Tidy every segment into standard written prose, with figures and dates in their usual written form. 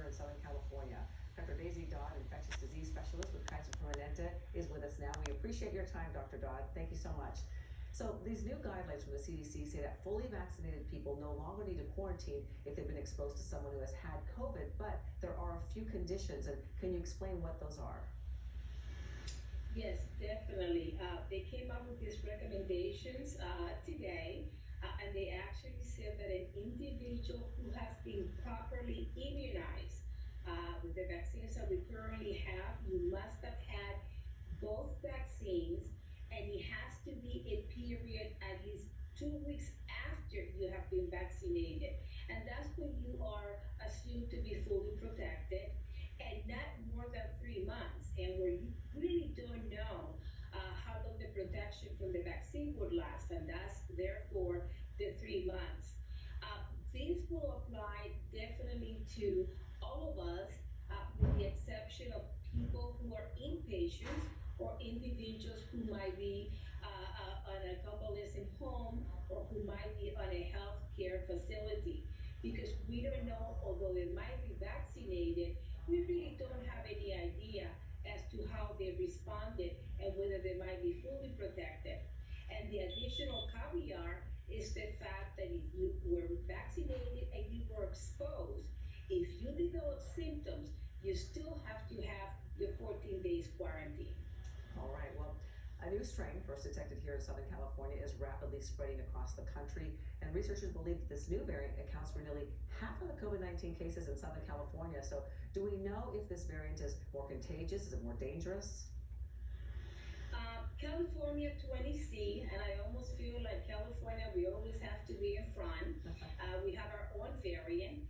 in Southern California. Dr. Daisy Dodd, infectious disease specialist with Kaiser, is with us now. We appreciate your time, Dr. Dodd. Thank you so much. So these new guidelines from the CDC say that fully vaccinated people no longer need to quarantine if they've been exposed to someone who has had COVID, but there are a few conditions, and can you explain what those are? Yes, definitely. They came up with these recommendations today, and they actually said that an individual who has been properly immunized with the vaccines that we currently have, you must have had both vaccines, and it has to be a period at least 2 weeks after you have been vaccinated. And that's when you are assumed to be fully protected, and not more than 3 months. And where you really don't know how long the protection from the vaccine would last, and that's therefore the 3 months. These will apply definitely to all of us, with the exception of people who are inpatients or individuals who might be on a convalescent home or who might be on a health care facility. Because we don't know, although they might be vaccinated, we really don't have any idea as to how they responded and whether they might be fully protected. And the additional caveat is the fact that if you were vaccinated and you were exposed, if you develop symptoms, you still have to have your 14 days quarantine. All right, well, a new strain, first detected here in Southern California, is rapidly spreading across the country, and researchers believe that this new variant accounts for nearly half of the COVID-19 cases in Southern California. So do we know if this variant is more contagious? Is it more dangerous? California 20C, and I almost feel like California, we always have to be in front. We have our own variant.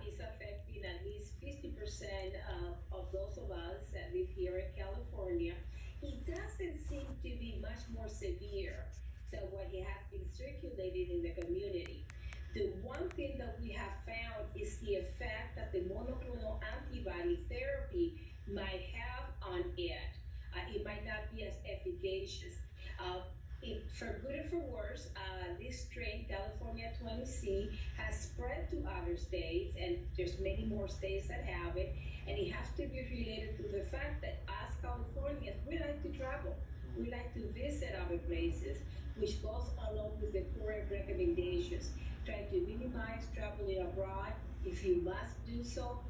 It's affecting at least 50% of those of us that live here in California. It doesn't seem to be much more severe than what it has been circulated in the community. The one thing that we have found is the effect that the monoclonal antibody therapy might have on it. It might not be as efficacious. For good or for worse, this strain, California 20C, has spread to other states, and there's many more states that have it. And it has to be related to the fact that as Californians, we like to travel. We like to visit other places, which goes along with the current recommendations. Try to minimize traveling abroad. If you must do so,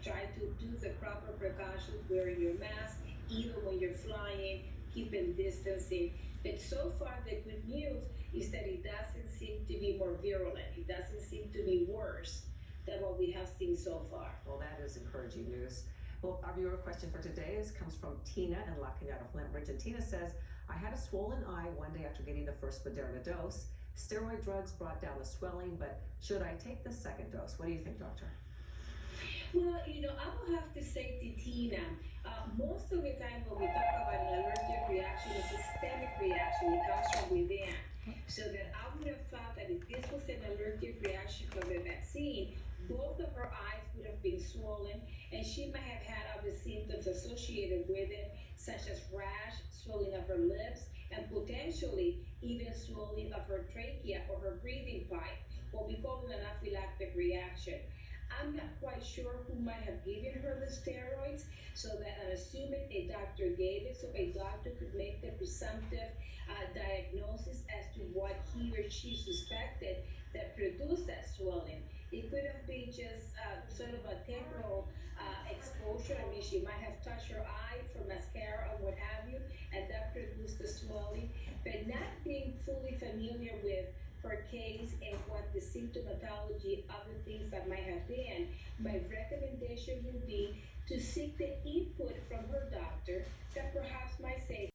try to do the proper precautions, wearing your mask, even when you're flying, keeping distancing. But so far, the good news is that it doesn't seem to be more virulent. It doesn't seem to be worse than what we have seen so far. Well, that is encouraging news. Well, our viewer question for today comes from Tina in La Cañada, Flint Ridge. And Tina says, I had a swollen eye one day after getting the first Moderna dose. Steroid drugs brought down the swelling, but should I take the second dose? What do you think, doctor? Well, I will have to say to Tina, most of the time when we talk about an allergic reaction, a systemic reaction, it comes from within. So that I would have thought that if this was an allergic reaction from the vaccine, both of her eyes would have been swollen, and she might have had other symptoms associated with it, such as rash, swelling of her lips, and potentially even swelling of her trachea or her breathing pipe, what we call an anaphylactic reaction. I'm not quite sure who might have given her the steroids, so that I'm assuming a doctor gave it, so a doctor could make the presumptive diagnosis as to what he or she suspected that produced that swelling. It could have been just sort of a temporal exposure. I mean, she might have touched her eye for mascara or what have you, and that produced the swelling. But not being fully familiar with her case and what the symptomatology, other things that might have been, my recommendation would be to seek the input from her doctor that perhaps might say,